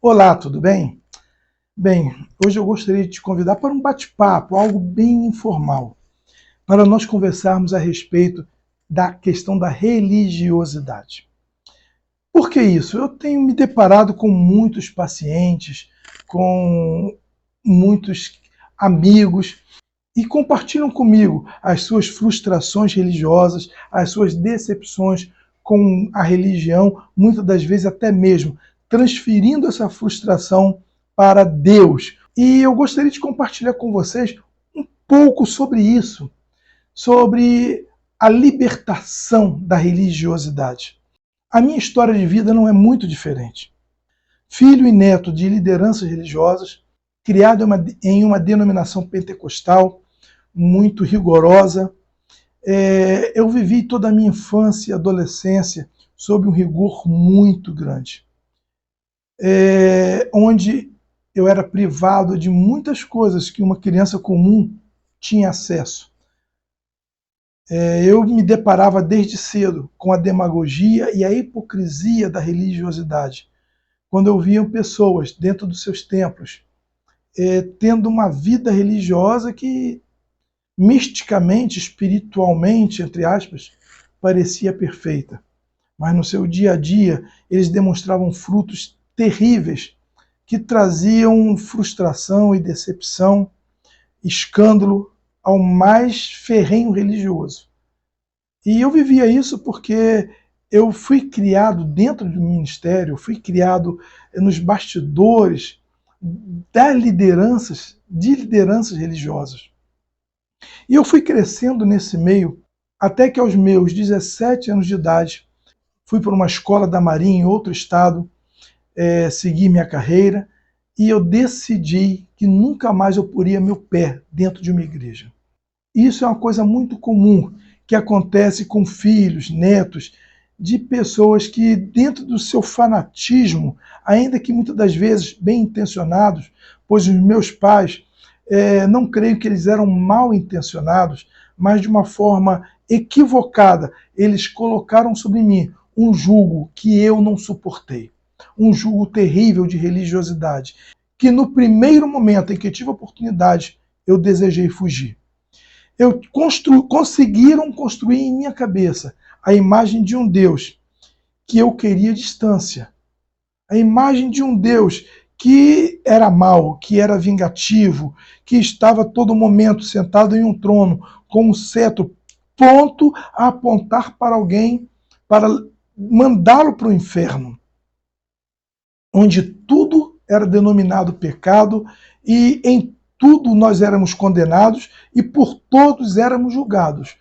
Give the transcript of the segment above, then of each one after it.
Olá, tudo bem? Bem, hoje eu gostaria de te convidar para um bate-papo, algo bem informal, para nós conversarmos a respeito da questão da religiosidade. Por que isso? Eu tenho me deparado com muitos pacientes, com muitos amigos e compartilham comigo as suas frustrações religiosas, as suas decepções com a religião, muitas das vezes até mesmo transferindo essa frustração para Deus. E eu gostaria de compartilhar com vocês um pouco sobre isso, sobre a libertação da religiosidade. A minha história de vida não é muito diferente. Filho e neto de lideranças religiosas, criado em uma denominação pentecostal muito rigorosa, eu vivi toda a minha infância e adolescência sob um rigor muito grande, onde eu era privado de muitas coisas que uma criança comum tinha acesso. Eu me deparava desde cedo com a demagogia e a hipocrisia da religiosidade, quando eu via pessoas dentro dos seus templos tendo uma vida religiosa que misticamente, espiritualmente, entre aspas, parecia perfeita. Mas no seu dia a dia, eles demonstravam frutos terríveis que traziam frustração e decepção, escândalo ao mais ferrenho religioso. E eu vivia isso porque eu fui criado dentro do ministério, fui criado nos bastidores de lideranças religiosas. E eu fui crescendo nesse meio até que aos meus 17 anos de idade fui para uma escola da Marinha em outro estado, segui minha carreira e eu decidi que nunca mais eu poria meu pé dentro de uma igreja. Isso é uma coisa muito comum que acontece com filhos, netos de pessoas que dentro do seu fanatismo, ainda que muitas das vezes bem intencionados, pois os meus pais não creio que eles eram mal intencionados, mas de uma forma equivocada, eles colocaram sobre mim um jugo que eu não suportei. Um jugo terrível de religiosidade, que no primeiro momento em que tive a oportunidade, eu desejei fugir. Conseguiram construir em minha cabeça a imagem de um Deus que eu queria distância. A imagem de um Deus que era mau, que era vingativo, que estava a todo momento sentado em um trono, com um cetro pronto a apontar para alguém, para mandá-lo para o inferno, onde tudo era denominado pecado e em tudo nós éramos condenados e por todos éramos julgados.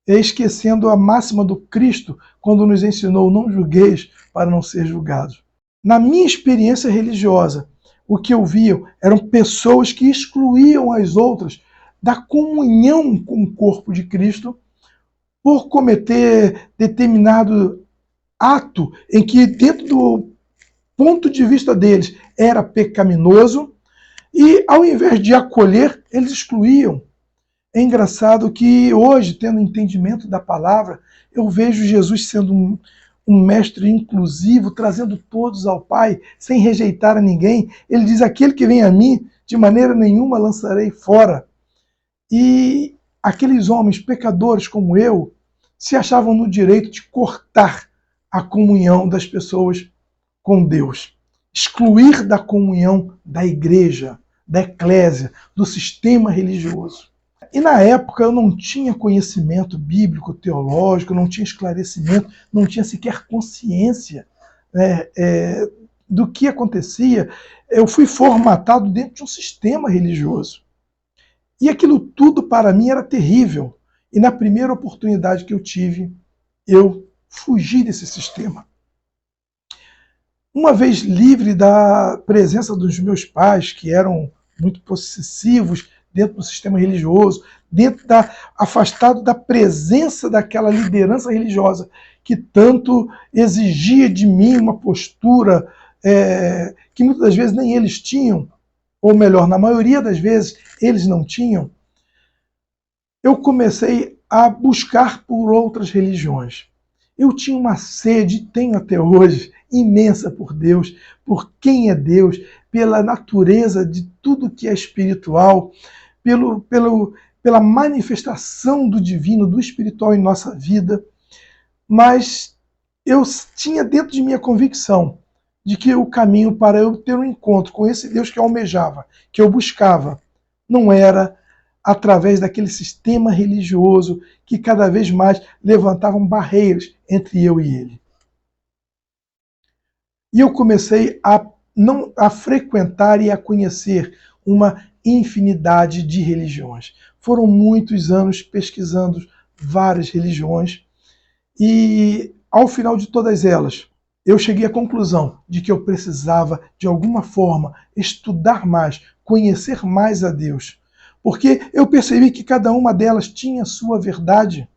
Esquecendo a máxima do Cristo, quando nos ensinou: não julgueis para não ser julgados. Na minha experiência religiosa, o que eu via eram pessoas que excluíam as outras da comunhão com o corpo de Cristo por cometer determinado ato em que, dentro do ponto de vista deles, era pecaminoso, e ao invés de acolher, eles excluíam. É engraçado que hoje, tendo entendimento da palavra, eu vejo Jesus sendo um mestre inclusivo, trazendo todos ao Pai, sem rejeitar a ninguém. Ele diz: aquele que vem a mim, de maneira nenhuma lançarei fora. E aqueles homens pecadores como eu se achavam no direito de cortar a comunhão das pessoas com Deus, excluir da comunhão da igreja, da eclésia, do sistema religioso. E na época eu não tinha conhecimento bíblico, teológico, não tinha esclarecimento, não tinha sequer consciência do que acontecia. Eu fui formatado dentro de um sistema religioso. E aquilo tudo para mim era terrível. E na primeira oportunidade que eu tive, eu fugi desse sistema. Uma vez livre da presença dos meus pais, que eram muito possessivos dentro do sistema religioso, afastado da presença daquela liderança religiosa que tanto exigia de mim uma postura que muitas das vezes nem eles tinham, ou melhor, na maioria das vezes eles não tinham, eu comecei a buscar por outras religiões. Eu tinha uma sede, tenho até hoje, imensa por Deus, por quem é Deus, pela natureza de tudo que é espiritual, pela manifestação do divino, do espiritual em nossa vida. Mas eu tinha dentro de mim a convicção de que o caminho para eu ter um encontro com esse Deus que eu almejava, que eu buscava, não era através daquele sistema religioso que cada vez mais levantavam barreiras entre eu e ele. E eu comecei a frequentar e a conhecer uma infinidade de religiões. Foram muitos anos pesquisando várias religiões e, ao final de todas elas, eu cheguei à conclusão de que eu precisava, de alguma forma, estudar mais, conhecer mais a Deus. Porque eu percebi que cada uma delas tinha sua verdade.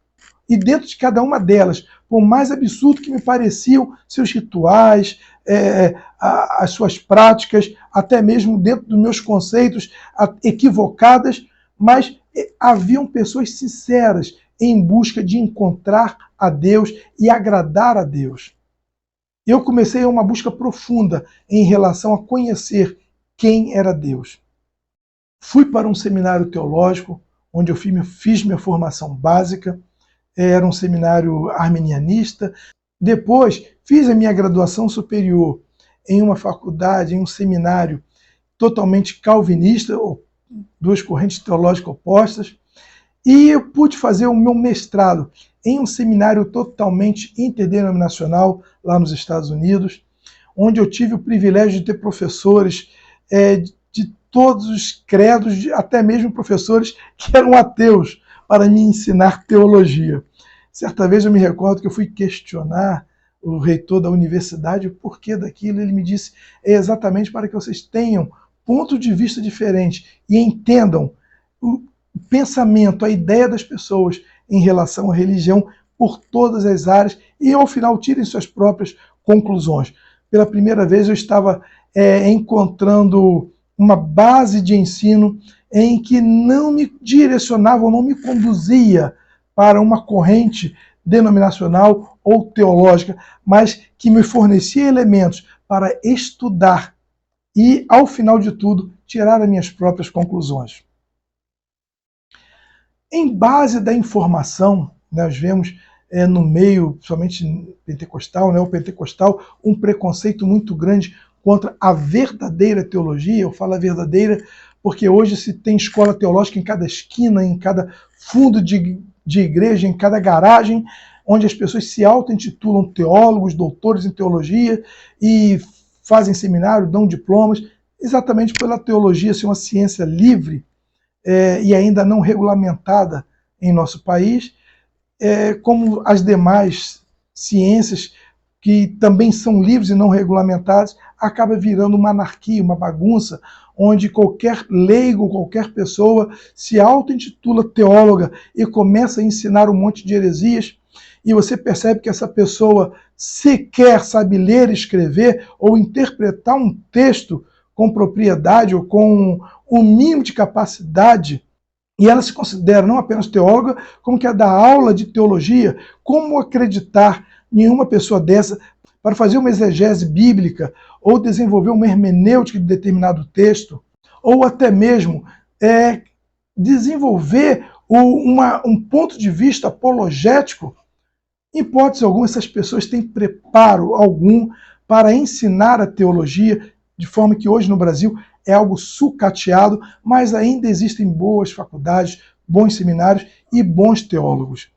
E dentro de cada uma delas, por mais absurdo que me pareciam seus rituais, as suas práticas, até mesmo dentro dos meus conceitos equivocadas, mas haviam pessoas sinceras em busca de encontrar a Deus e agradar a Deus. Eu comecei uma busca profunda em relação a conhecer quem era Deus. Fui para um seminário teológico, onde eu fiz minha formação básica, era um seminário arminianista. Depois, fiz a minha graduação superior em uma faculdade, em um seminário totalmente calvinista, duas correntes teológicas opostas, e eu pude fazer o meu mestrado em um seminário totalmente interdenominacional lá nos Estados Unidos, onde eu tive o privilégio de ter professores de todos os credos, até mesmo professores que eram ateus, para me ensinar teologia. Certa vez eu me recordo que eu fui questionar o reitor da universidade o porquê daquilo. Ele me disse, é exatamente para que vocês tenham ponto de vista diferente e entendam o pensamento, a ideia das pessoas em relação à religião por todas as áreas e, ao final, tirem suas próprias conclusões. Pela primeira vez eu estava encontrando uma base de ensino em que não me direcionava, ou não me conduzia para uma corrente denominacional ou teológica, mas que me fornecia elementos para estudar e, ao final de tudo, tirar as minhas próprias conclusões. Em base da informação, nós vemos no meio, principalmente pentecostal, o pentecostal, um preconceito muito grande contra a verdadeira teologia. Eu falo a verdadeira porque hoje se tem escola teológica em cada esquina, em cada fundo de igreja, em cada garagem, onde as pessoas se auto-intitulam teólogos, doutores em teologia e fazem seminário, dão diplomas, exatamente pela teologia ser uma ciência livre e ainda não regulamentada em nosso país, como as demais ciências que também são livres e não regulamentadas, acaba virando uma anarquia, uma bagunça, onde qualquer leigo, qualquer pessoa se auto-intitula teóloga e começa a ensinar um monte de heresias, e você percebe que essa pessoa sequer sabe ler, escrever ou interpretar um texto com propriedade ou com um mínimo de capacidade, e ela se considera não apenas teóloga, como que é da aula de teologia. Como acreditar em uma pessoa dessa para fazer uma exegese bíblica ou desenvolver uma hermenêutica de determinado texto, ou até mesmo desenvolver um ponto de vista apologético? Em hipótese alguma, essas pessoas têm preparo algum para ensinar a teologia, de forma que hoje no Brasil é algo sucateado, mas ainda existem boas faculdades, bons seminários e bons teólogos.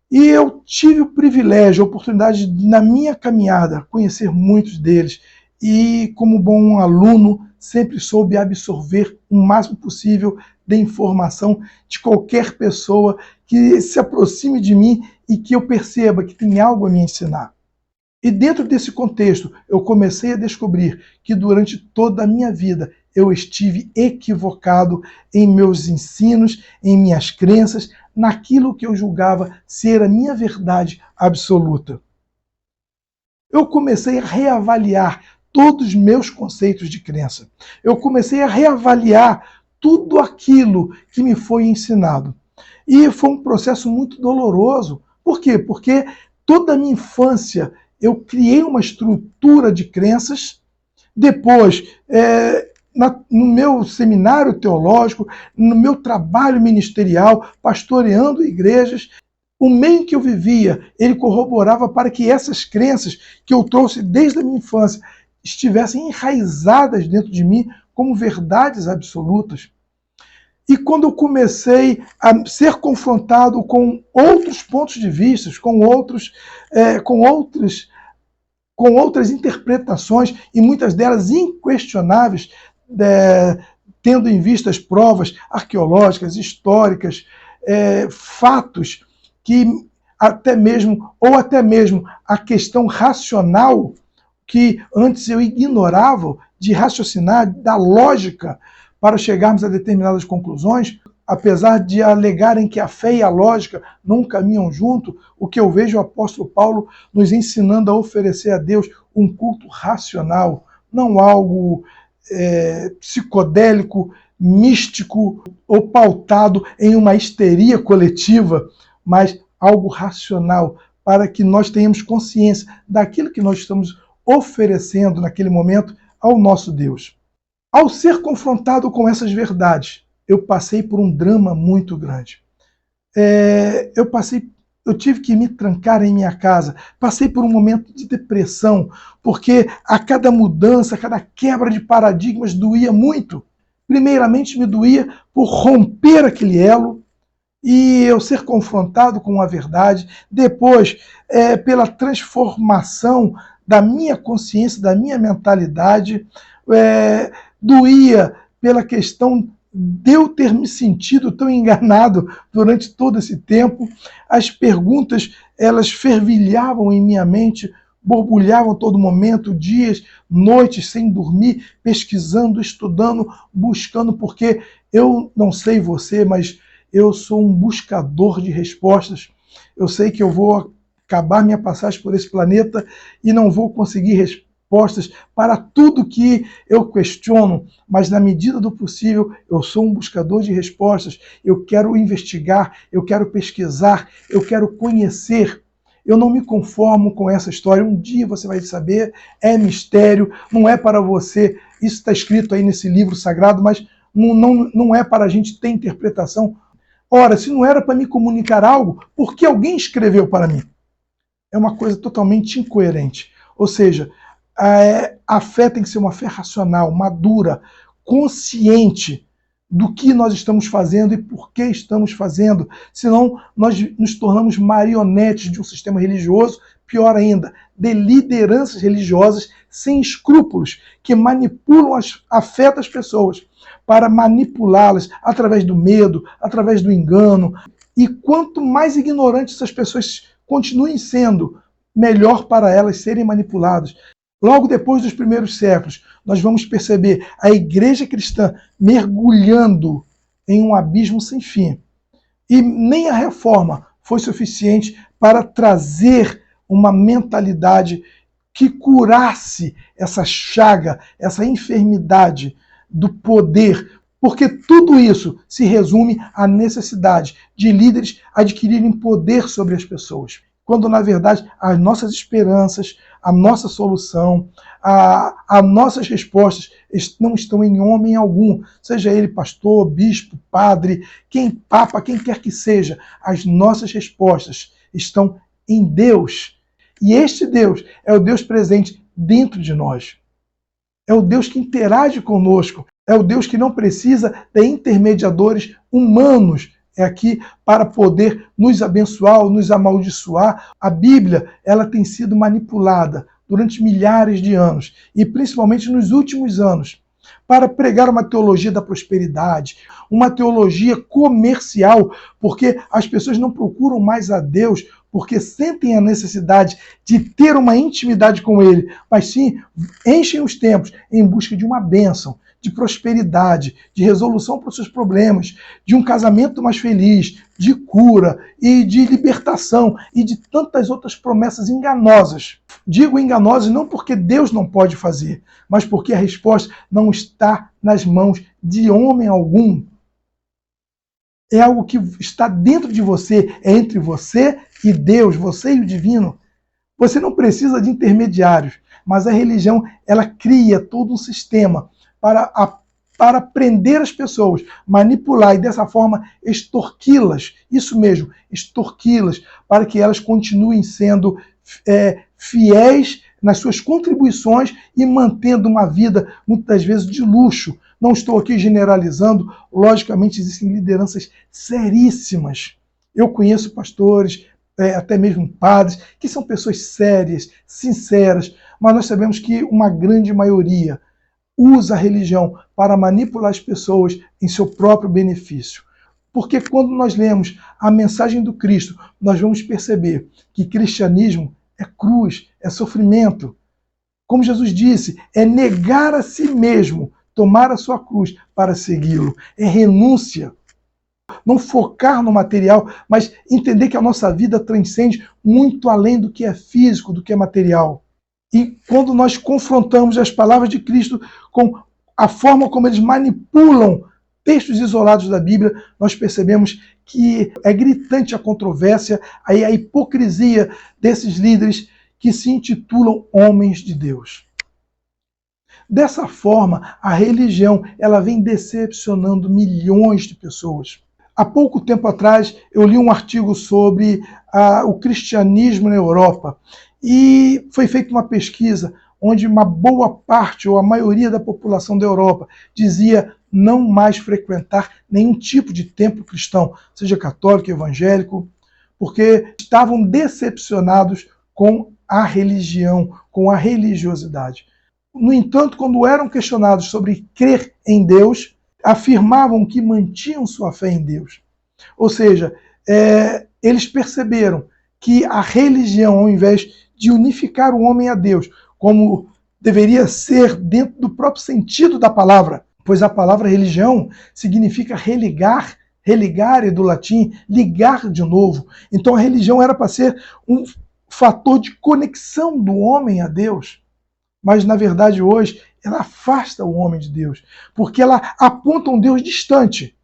E eu tive o privilégio, a oportunidade, na minha caminhada, conhecer muitos deles. E, como bom aluno, sempre soube absorver o máximo possível de informação de qualquer pessoa que se aproxime de mim e que eu perceba que tem algo a me ensinar. E dentro desse contexto, eu comecei a descobrir que durante toda a minha vida eu estive equivocado em meus ensinos, em minhas crenças, naquilo que eu julgava ser a minha verdade absoluta. Eu comecei a reavaliar todos os meus conceitos de crença. Eu comecei a reavaliar tudo aquilo que me foi ensinado. E foi um processo muito doloroso. Por quê? Porque toda a minha infância eu criei uma estrutura de crenças. Depois, no meu seminário teológico, no meu trabalho ministerial, pastoreando igrejas, o meio em que eu vivia, ele corroborava para que essas crenças que eu trouxe desde a minha infância estivessem enraizadas dentro de mim como verdades absolutas. E quando eu comecei a ser confrontado com outros pontos de vista, com outras interpretações, e muitas delas inquestionáveis, tendo em vista as provas arqueológicas, históricas, fatos que até mesmo a questão racional, que antes eu ignorava, de raciocinar, da lógica, para chegarmos a determinadas conclusões, apesar de alegarem que a fé e a lógica não caminham junto, o que eu vejo o apóstolo Paulo nos ensinando a oferecer a Deus um culto racional, não algo psicodélico, místico ou pautado em uma histeria coletiva, mas algo racional, para que nós tenhamos consciência daquilo que nós estamos oferecendo naquele momento ao nosso Deus. Ao ser confrontado com essas verdades, eu passei por um drama muito grande. Eu tive que me trancar em minha casa, passei por um momento de depressão, porque a cada mudança, a cada quebra de paradigmas doía muito. Primeiramente me doía por romper aquele elo e eu ser confrontado com a verdade, depois pela transformação da minha consciência, da minha mentalidade, doía pela questão de eu ter me sentido tão enganado durante todo esse tempo. As perguntas, elas fervilhavam em minha mente, borbulhavam a todo momento, dias, noites sem dormir, pesquisando, estudando, buscando, porque eu não sei você, mas eu sou um buscador de respostas. Eu sei que eu vou acabar minha passagem por esse planeta e não vou conseguir respostas para tudo que eu questiono, mas na medida do possível eu sou um buscador de respostas. Eu quero investigar, eu quero pesquisar, eu quero conhecer. Eu não me conformo com essa história. Um dia você vai saber, é mistério, não é para você. Isso está escrito aí nesse livro sagrado, mas não é para a gente ter interpretação. Ora, se não era para me comunicar algo, por que alguém escreveu para mim? É uma coisa totalmente incoerente. Ou seja, a fé tem que ser uma fé racional, madura, consciente do que nós estamos fazendo e por que estamos fazendo. Senão nós nos tornamos marionetes de um sistema religioso, pior ainda, de lideranças religiosas sem escrúpulos, que manipulam a fé das pessoas para manipulá-las através do medo, através do engano. E quanto mais ignorantes essas pessoas continuem sendo, melhor para elas serem manipuladas. Logo depois dos primeiros séculos, nós vamos perceber a igreja cristã mergulhando em um abismo sem fim. E nem a reforma foi suficiente para trazer uma mentalidade que curasse essa chaga, essa enfermidade do poder, porque tudo isso se resume à necessidade de líderes adquirirem poder sobre as pessoas, quando na verdade as nossas esperanças, a nossa solução, as nossas respostas não estão em homem algum, seja ele pastor, bispo, padre, papa, quem quer que seja. As nossas respostas estão em Deus. E este Deus é o Deus presente dentro de nós. É o Deus que interage conosco. É o Deus que não precisa de intermediadores humanos aqui para poder nos abençoar ou nos amaldiçoar. A Bíblia, ela tem sido manipulada durante milhares de anos, e principalmente nos últimos anos, para pregar uma teologia da prosperidade, uma teologia comercial, porque as pessoas não procuram mais a Deus porque sentem a necessidade de ter uma intimidade com Ele, mas sim enchem os tempos em busca de uma bênção, de prosperidade, de resolução para os seus problemas, de um casamento mais feliz, de cura e de libertação e de tantas outras promessas enganosas. Digo enganosas não porque Deus não pode fazer, mas porque a resposta não está nas mãos de homem algum. É algo que está dentro de você, é entre você e Deus, você e o divino, você não precisa de intermediários, mas a religião, ela cria todo um sistema para prender as pessoas, manipular e dessa forma extorquí-las, isso mesmo, extorquí-las, para que elas continuem sendo fiéis nas suas contribuições e mantendo uma vida, muitas vezes, de luxo. Não estou aqui generalizando, logicamente existem lideranças seríssimas. Eu conheço pastores, até mesmo padres, que são pessoas sérias, sinceras, mas nós sabemos que uma grande maioria usa a religião para manipular as pessoas em seu próprio benefício. Porque quando nós lemos a mensagem do Cristo, nós vamos perceber que cristianismo é cruz, é sofrimento. Como Jesus disse, é negar a si mesmo, tomar a sua cruz para segui-lo. É renúncia. Não focar no material, mas entender que a nossa vida transcende muito além do que é físico, do que é material. E quando nós confrontamos as palavras de Cristo com a forma como eles manipulam textos isolados da Bíblia, nós percebemos que é gritante a controvérsia, a hipocrisia desses líderes que se intitulam homens de Deus. Dessa forma, a religião ela vem decepcionando milhões de pessoas. Há pouco tempo atrás, eu li um artigo sobre o cristianismo na Europa e foi feita uma pesquisa onde uma boa parte ou a maioria da população da Europa dizia não mais frequentar nenhum tipo de templo cristão, seja católico, evangélico, porque estavam decepcionados com a religião, com a religiosidade. No entanto, quando eram questionados sobre crer em Deus, afirmavam que mantinham sua fé em Deus. Ou seja, eles perceberam que a religião, ao invés de unificar o homem a Deus, como deveria ser dentro do próprio sentido da palavra, pois a palavra religião significa religar, religare do latim, ligar de novo. Então a religião era para ser um fator de conexão do homem a Deus. Mas, na verdade, hoje, ela afasta o homem de Deus, porque ela aponta um Deus distante,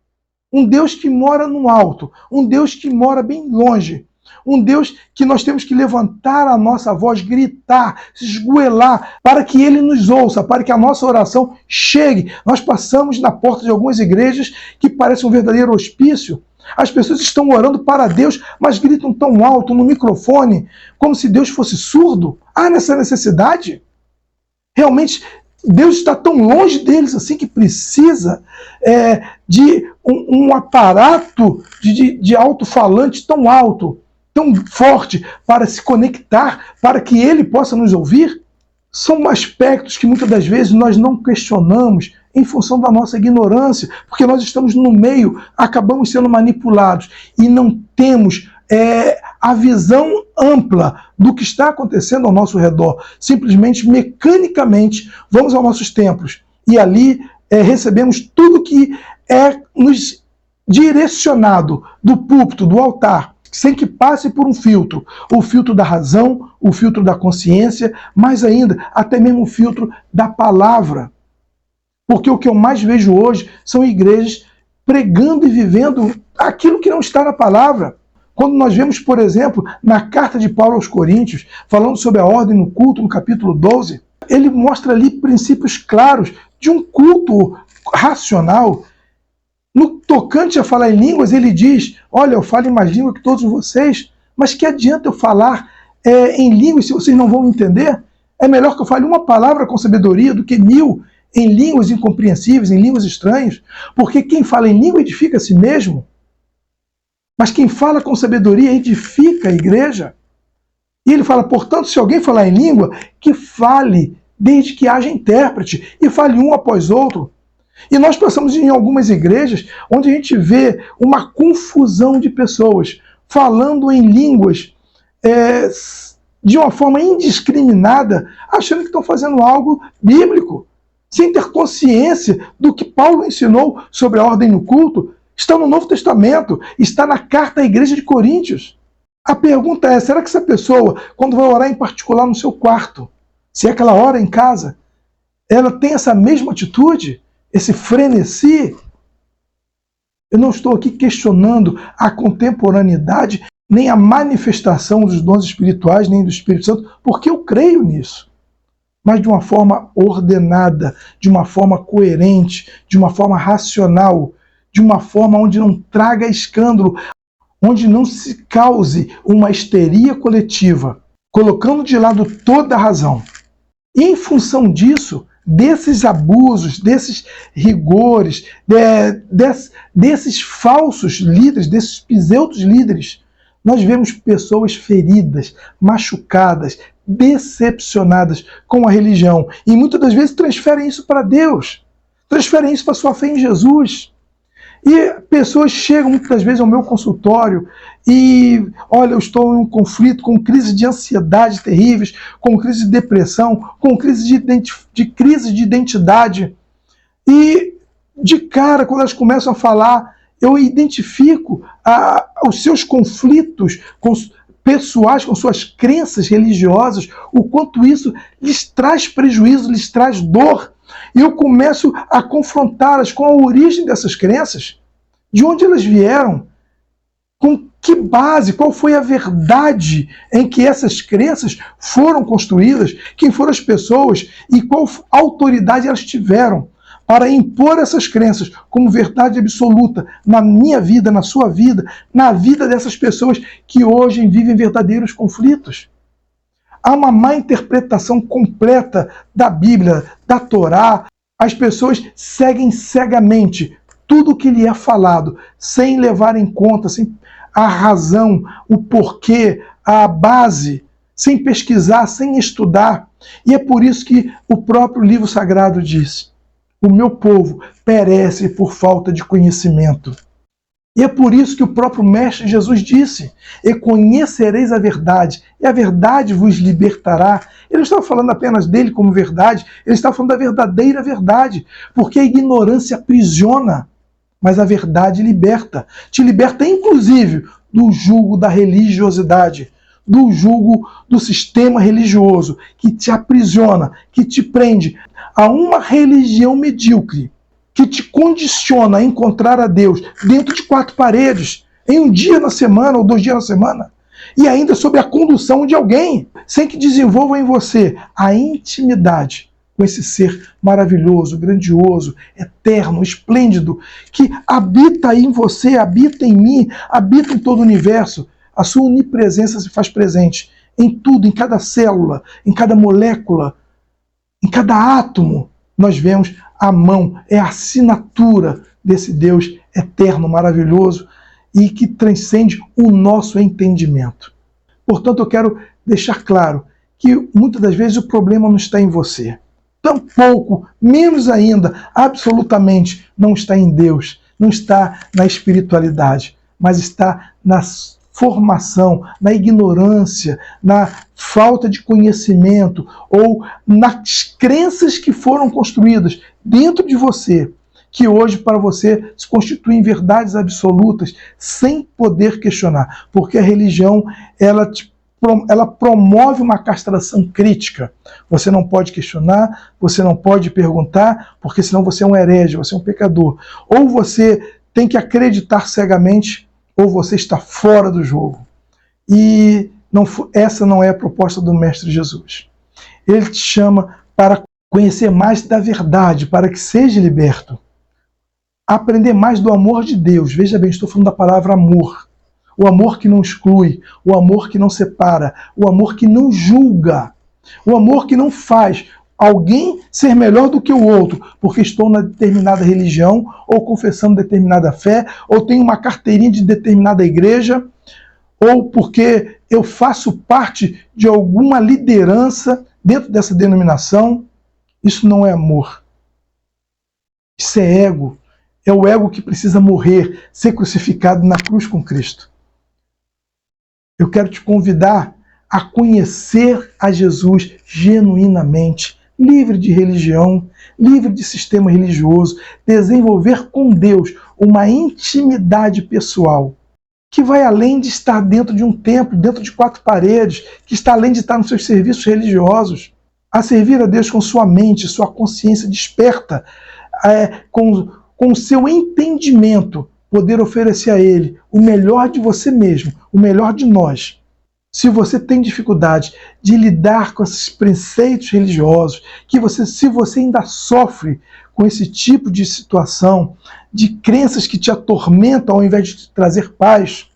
um Deus que mora no alto, um Deus que mora bem longe, um Deus que nós temos que levantar a nossa voz, gritar, se esgoelar, para que Ele nos ouça, para que a nossa oração chegue. Nós passamos na porta de algumas igrejas que parecem um verdadeiro hospício. As pessoas estão orando para Deus, mas gritam tão alto no microfone, como se Deus fosse surdo. Há nessa necessidade? Realmente, Deus está tão longe deles assim que precisa de um aparato de alto-falante tão alto, tão forte, para se conectar, para que Ele possa nos ouvir? São aspectos que muitas das vezes nós não questionamos em função da nossa ignorância, porque nós estamos no meio, acabamos sendo manipulados e não temos a visão ampla do que está acontecendo ao nosso redor. Simplesmente, mecanicamente, vamos aos nossos templos e ali recebemos tudo que é nos direcionado do púlpito, do altar, sem que passe por um filtro. O filtro da razão, o filtro da consciência, mais ainda, até mesmo o filtro da palavra. Porque o que eu mais vejo hoje são igrejas pregando e vivendo aquilo que não está na palavra. Quando nós vemos, por exemplo, na carta de Paulo aos Coríntios, falando sobre a ordem no culto, no capítulo 12, ele mostra ali princípios claros de um culto racional. No tocante a falar em línguas, ele diz, olha, eu falo em mais língua que todos vocês, mas que adianta eu falar em línguas se vocês não vão entender? É melhor que eu fale uma palavra com sabedoria do que 1000 em línguas incompreensíveis, em línguas estranhas, porque quem fala em língua edifica a si mesmo. Mas quem fala com sabedoria edifica a igreja. E ele fala, portanto, se alguém falar em língua, que fale desde que haja intérprete, e fale um após outro. E nós passamos em algumas igrejas onde a gente vê uma confusão de pessoas falando em línguas de uma forma indiscriminada, achando que estão fazendo algo bíblico, sem ter consciência do que Paulo ensinou sobre a ordem no culto. Está no Novo Testamento, está na carta à igreja de Coríntios. A pergunta é, será que essa pessoa, quando vai orar em particular no seu quarto, se é que ela ora em casa, ela tem essa mesma atitude, esse frenesi? Eu não estou aqui questionando a contemporaneidade nem a manifestação dos dons espirituais, nem do Espírito Santo, porque eu creio nisso. Mas de uma forma ordenada, de uma forma coerente, de uma forma racional, de uma forma onde não traga escândalo, onde não se cause uma histeria coletiva, colocando de lado toda a razão. E em função disso, desses abusos, desses rigores, desses falsos líderes, desses pseudos líderes, nós vemos pessoas feridas, machucadas, decepcionadas com a religião. E muitas das vezes transferem isso para Deus, transferem isso para a sua fé em Jesus. E pessoas chegam muitas das vezes ao meu consultório e, olha, eu estou em um conflito com crise de ansiedade terríveis, com crise de depressão, com crise de identidade. E, de cara, quando elas começam a falar, eu identifico os seus conflitos pessoais, com suas crenças religiosas, o quanto isso lhes traz prejuízo, lhes traz dor. E eu começo a confrontá-las com a origem dessas crenças, de onde elas vieram, com que base, qual foi a verdade em que essas crenças foram construídas, quem foram as pessoas e qual autoridade elas tiveram para impor essas crenças como verdade absoluta na minha vida, na sua vida, na vida dessas pessoas que hoje vivem verdadeiros conflitos. Há uma má interpretação completa da Bíblia, da Torá. As pessoas seguem cegamente tudo o que lhe é falado, sem levar em conta a razão, o porquê, a base, sem pesquisar, sem estudar. E é por isso que o próprio livro sagrado diz: o meu povo perece por falta de conhecimento. E é por isso que o próprio Mestre Jesus disse: e conhecereis a verdade, e a verdade vos libertará. Ele não estava falando apenas dele como verdade, ele estava falando da verdadeira verdade, porque a ignorância aprisiona, mas a verdade liberta. Te liberta, inclusive, do jugo da religiosidade, do jugo do sistema religioso, que te aprisiona, que te prende a uma religião medíocre, que te condiciona a encontrar a Deus dentro de 4 paredes, em um dia na semana ou 2 dias na semana, e ainda sob a condução de alguém, sem que desenvolva em você a intimidade com esse ser maravilhoso, grandioso, eterno, esplêndido, que habita em você, habita em mim, habita em todo o universo. A sua onipresença se faz presente em tudo, em cada célula, em cada molécula, em cada átomo. Nós vemos a mão, é a assinatura desse Deus eterno, maravilhoso e que transcende o nosso entendimento. Portanto, eu quero deixar claro que muitas das vezes o problema não está em você. Tampouco, menos ainda, absolutamente não está em Deus, não está na espiritualidade, mas está na formação, na ignorância, na falta de conhecimento ou nas crenças que foram construídas dentro de você, que hoje para você se constituem verdades absolutas sem poder questionar, porque a religião ela promove uma castração crítica. Você não pode questionar, você não pode perguntar, porque senão você é um herege, você é um pecador. Ou você tem que acreditar cegamente, ou você está fora do jogo. E essa não é a proposta do Mestre Jesus. Ele te chama para conhecer mais da verdade, para que seja liberto. Aprender mais do amor de Deus. Veja bem, estou falando da palavra amor. O amor que não exclui, o amor que não separa, o amor que não julga, o amor que não faz alguém ser melhor do que o outro, porque estou na determinada religião, ou confessando determinada fé, ou tenho uma carteirinha de determinada igreja, ou porque eu faço parte de alguma liderança dentro dessa denominação. Isso não é amor. Isso é ego. É o ego que precisa morrer, ser crucificado na cruz com Cristo. Eu quero te convidar a conhecer a Jesus genuinamente, livre de religião, livre de sistema religioso, desenvolver com Deus uma intimidade pessoal, que vai além de estar dentro de um templo, dentro de 4 paredes, que está além de estar nos seus serviços religiosos, a servir a Deus com sua mente, sua consciência desperta, com o seu entendimento, poder oferecer a Ele o melhor de você mesmo, o melhor de nós. Se você tem dificuldade de lidar com esses preceitos religiosos, se você ainda sofre com esse tipo de situação, de crenças que te atormentam ao invés de te trazer paz,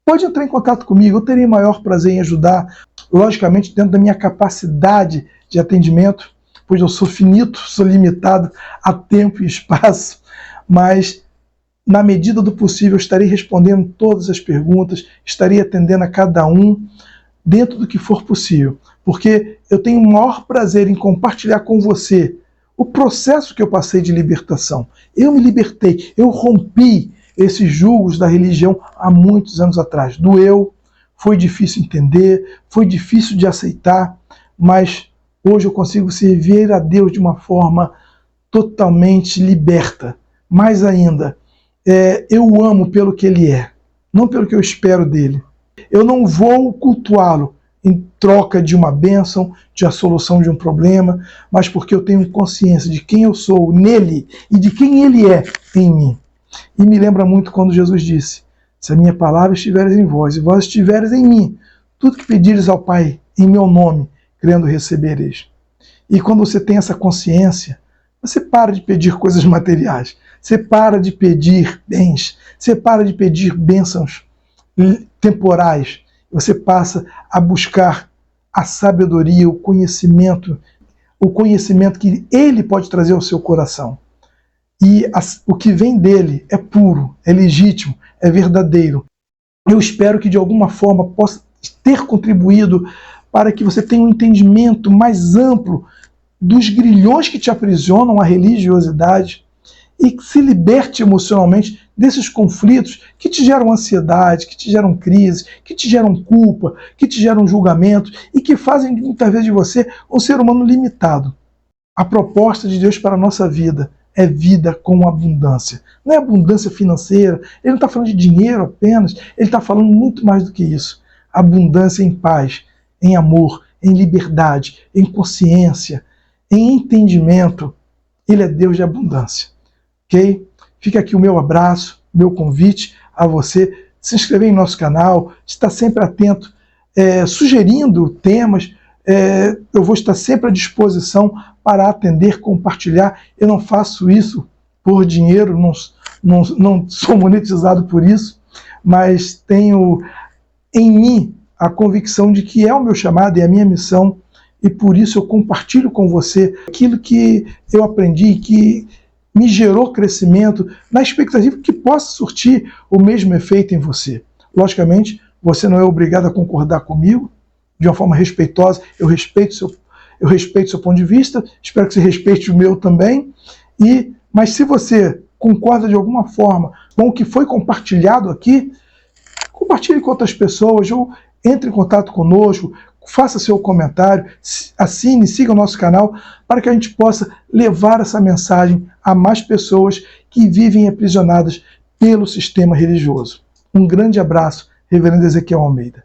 pode entrar em contato comigo, eu terei maior prazer em ajudar, logicamente dentro da minha capacidade de atendimento, pois eu sou finito, sou limitado a tempo e espaço, mas na medida do possível, eu estarei respondendo todas as perguntas, estarei atendendo a cada um dentro do que for possível, porque eu tenho o maior prazer em compartilhar com você o processo que eu passei de libertação. Eu me libertei, eu rompi esses julgos da religião há muitos anos atrás. Doeu, foi difícil entender, foi difícil de aceitar, mas hoje eu consigo servir a Deus de uma forma totalmente liberta. Mais ainda, eu o amo pelo que ele é, não pelo que eu espero dele. Eu não vou cultuá-lo em troca de uma bênção, de a solução de um problema, mas porque eu tenho consciência de quem eu sou nele e de quem ele é em mim. E me lembra muito quando Jesus disse: se a minha palavra estiveres em vós e vós estiveres em mim, tudo que pedires ao Pai em meu nome, crendo recebereis. E quando você tem essa consciência, você para de pedir coisas materiais, você para de pedir bens, você para de pedir bênçãos temporais, você passa a buscar a sabedoria, o conhecimento que ele pode trazer ao seu coração. E o que vem dele é puro, é legítimo, é verdadeiro. Eu espero que de alguma forma possa ter contribuído para que você tenha um entendimento mais amplo dos grilhões que te aprisionam à religiosidade e que se liberte emocionalmente desses conflitos que te geram ansiedade, que te geram crise, que te geram culpa, que te geram julgamento e que fazem muitas vezes de você um ser humano limitado. A proposta de Deus para a nossa vida é vida com abundância. Não é abundância financeira, ele não está falando de dinheiro apenas, ele está falando muito mais do que isso. Abundância em paz, em amor, em liberdade, em consciência, em entendimento. Ele é Deus de abundância. Ok? Fica aqui o meu abraço, meu convite a você se inscrever em nosso canal, estar sempre atento, sugerindo temas. Eu vou estar sempre à disposição para atender, compartilhar. Eu não faço isso por dinheiro, não sou monetizado por isso, mas tenho em mim a convicção de que é o meu chamado, é a minha missão, e por isso eu compartilho com você aquilo que eu aprendi, que me gerou crescimento, na expectativa que possa surtir o mesmo efeito em você. Logicamente, você não é obrigado a concordar comigo, de uma forma respeitosa. Eu respeito seu ponto de vista, espero que você respeite o meu também, mas se você concorda de alguma forma com o que foi compartilhado aqui, compartilhe com outras pessoas, ou entre em contato conosco, faça seu comentário, assine, siga o nosso canal, para que a gente possa levar essa mensagem a mais pessoas que vivem aprisionadas pelo sistema religioso. Um grande abraço, Reverendo Ezequiel Almeida.